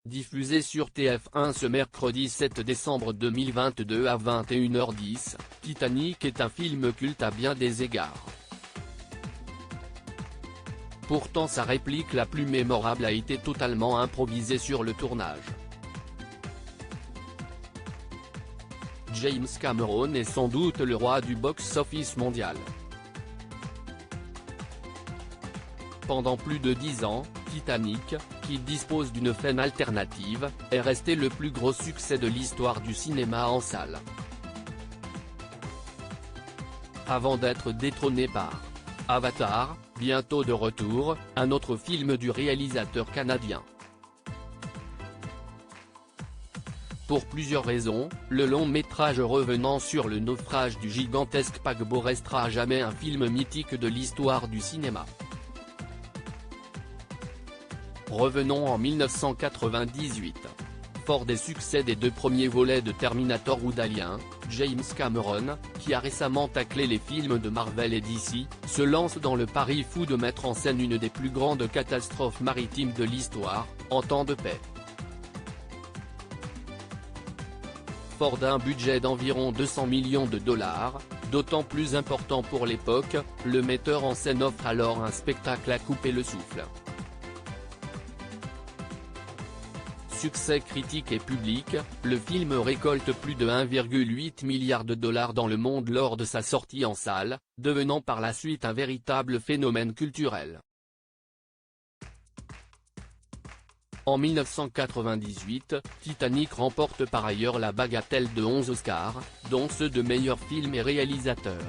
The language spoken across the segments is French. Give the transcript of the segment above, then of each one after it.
Diffusé sur TF1 ce mercredi 7 décembre 2022 à 21h10, Titanic est un film culte à bien des égards. Pourtant sa réplique la plus mémorable a été totalement improvisée sur le tournage. James Cameron est sans doute le roi du box-office mondial. Pendant plus de 10 ans, Titanic, qui dispose d'une fin alternative, est resté le plus gros succès de l'histoire du cinéma en salle. Avant d'être détrôné par Avatar, bientôt de retour, un autre film du réalisateur canadien. Pour plusieurs raisons, le long métrage revenant sur le naufrage du gigantesque paquebot restera à jamais un film mythique de l'histoire du cinéma. Revenons en 1998. Fort des succès des deux premiers volets de Terminator ou d'Alien, James Cameron, qui a récemment taclé les films de Marvel et DC, se lance dans le pari fou de mettre en scène une des plus grandes catastrophes maritimes de l'histoire, en temps de paix. Fort d'un budget d'environ 200 millions de dollars, d'autant plus important pour l'époque, le metteur en scène offre alors un spectacle à couper le souffle. Succès critique et public, le film récolte plus de 1,8 milliard de dollars dans le monde lors de sa sortie en salle, devenant par la suite un véritable phénomène culturel. En 1998, Titanic remporte par ailleurs la bagatelle de 11 Oscars, dont ceux de meilleur film et réalisateur.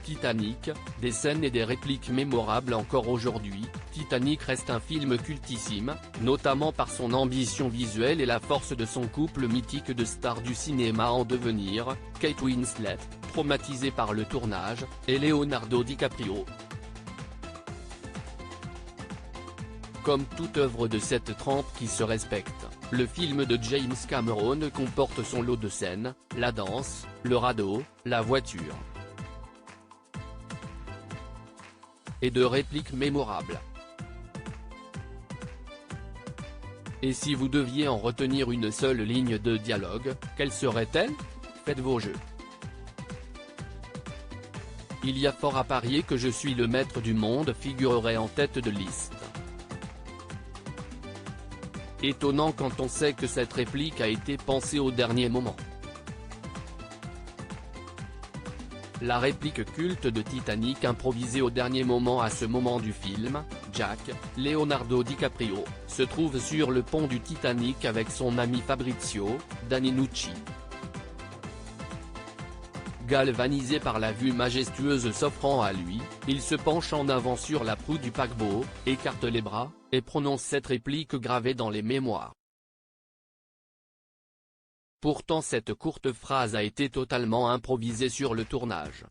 Titanic, des scènes et des répliques mémorables encore aujourd'hui, Titanic reste un film cultissime, notamment par son ambition visuelle et la force de son couple mythique de stars du cinéma en devenir, Kate Winslet, traumatisée par le tournage, et Leonardo DiCaprio. Comme toute œuvre de cette trempe qui se respecte, le film de James Cameron comporte son lot de scènes, la danse, le radeau, la voiture. Et de répliques mémorables. Et si vous deviez en retenir une seule ligne de dialogue, quelle serait-elle? Faites vos jeux. Il y a fort à parier que je suis le maître du monde figurerait en tête de liste. Étonnant quand on sait que cette réplique a été pensée au dernier moment. La réplique culte de Titanic improvisée au dernier moment à ce moment du film, Jack, Leonardo DiCaprio, se trouve sur le pont du Titanic avec son ami Fabrizio, Danny Nucci. Galvanisé par la vue majestueuse s'offrant à lui, il se penche en avant sur la proue du paquebot, écarte les bras, et prononce cette réplique gravée dans les mémoires. Pourtant cette courte phrase a été totalement improvisée sur le tournage.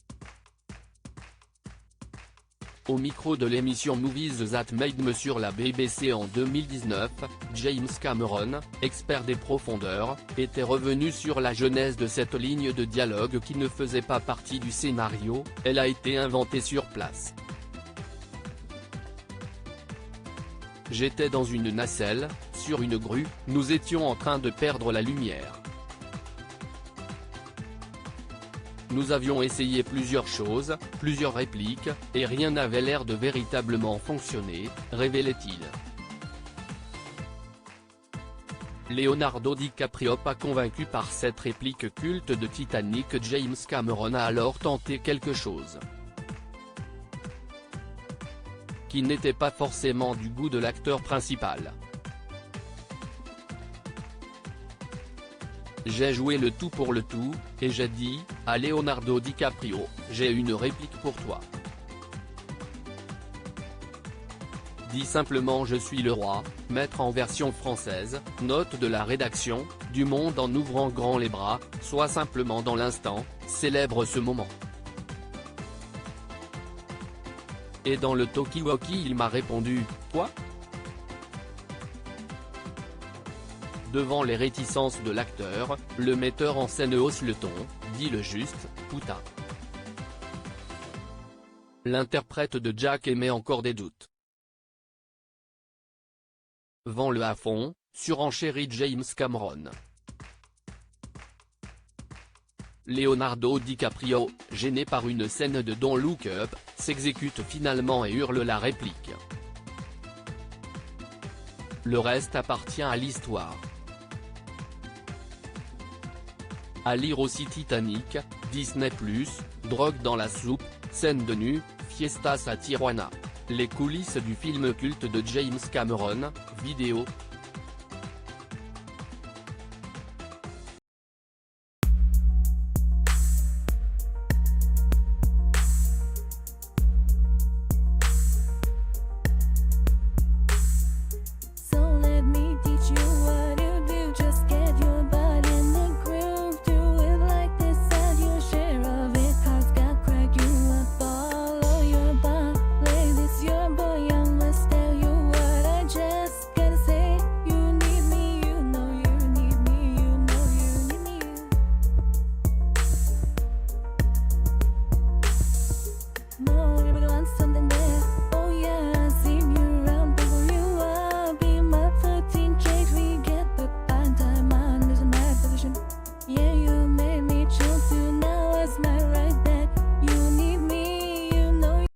Au micro de l'émission Movies That Made Me sur la BBC en 2019, James Cameron, expert des profondeurs, était revenu sur la genèse de cette ligne de dialogue qui ne faisait pas partie du scénario, elle a été inventée sur place. J'étais dans une nacelle, sur une grue, nous étions en train de perdre la lumière. Nous avions essayé plusieurs choses, plusieurs répliques, et rien n'avait l'air de véritablement fonctionner, révélait-il. Leonardo DiCaprio pas convaincu par cette réplique culte de Titanic. James Cameron a alors tenté quelque chose qui n'était pas forcément du goût de l'acteur principal. J'ai joué le tout pour le tout, et j'ai dit, à Leonardo DiCaprio, j'ai une réplique pour toi. Dis simplement je suis le roi, maître en version française, note de la rédaction, du Monde en ouvrant grand les bras, sois simplement dans l'instant, célèbre ce moment. Et dans le talkie-walkie il m'a répondu, quoi ? Devant les réticences de l'acteur, le metteur en scène hausse le ton, dit le juste, putain. L'interprète de Jack émet encore des doutes. Vends-le à fond, surenchérit James Cameron. Leonardo DiCaprio, gêné par une scène de Don't Look Up, s'exécute finalement et hurle la réplique. Le reste appartient à l'histoire. À lire aussi Titanic, Disney+, drogue dans la soupe, scène de nu, fiestas à Tijuana. Les coulisses du film culte de James Cameron, vidéo,